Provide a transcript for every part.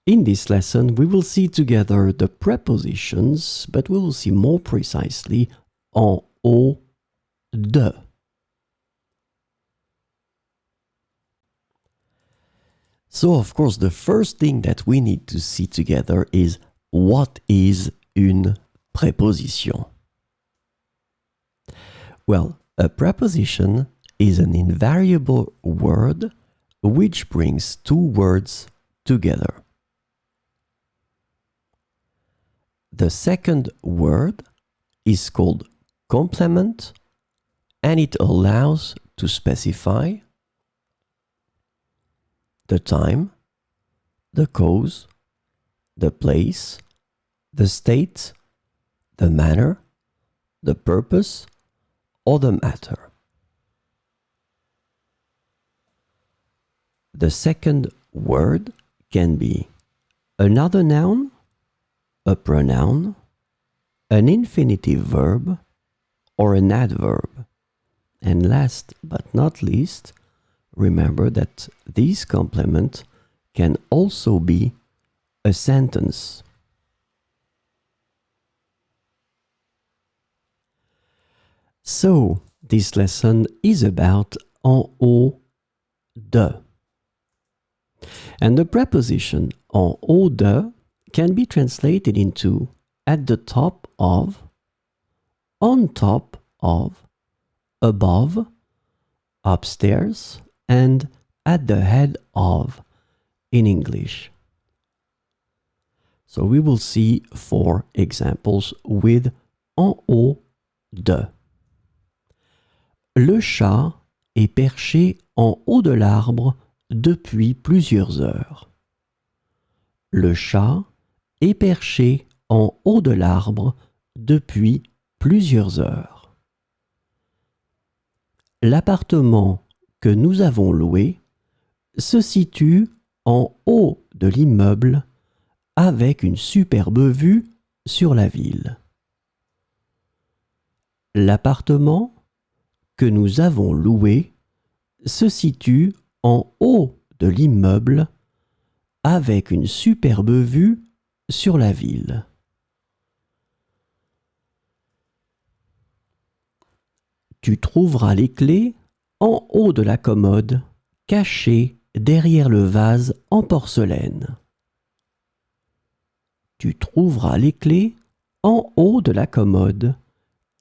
In this lesson, we will see together the prepositions, but we will see more precisely en haut de. So, of course, the first thing that we need to see together is what is une preposition? Well, a preposition is an invariable word which brings two words together. The second word is called complement, and it allows to specify the time, the cause, the place, the state, the manner, the purpose, or the matter. The second word can be another noun, a pronoun, an infinitive verb, or an adverb. And last but not least, remember that this complement can also be a sentence. So, this lesson is about en haut de. And the preposition en haut de can be translated into at the top of, on top of, above, upstairs, and at the head of in English. So we will see 4 examples with en haut de. Le chat est perché en haut de l'arbre depuis plusieurs heures. Le chat est perché en haut de l'arbre depuis plusieurs heures. L'appartement que nous avons loué se situe en haut de l'immeuble avec une superbe vue sur la ville. L'appartement que nous avons loué se situe en haut de l'immeuble avec une superbe vue sur la ville. Tu trouveras les clés en haut de la commode, cachées derrière le vase en porcelaine. Tu trouveras les clés en haut de la commode,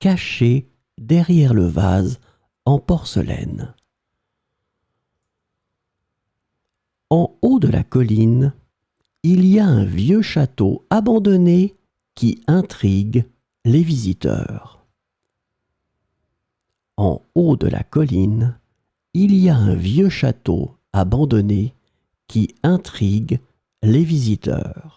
cachées derrière le vase en porcelaine. En haut de la colline, il y a un vieux château abandonné qui intrigue les visiteurs. En haut de la colline, il y a un vieux château abandonné qui intrigue les visiteurs.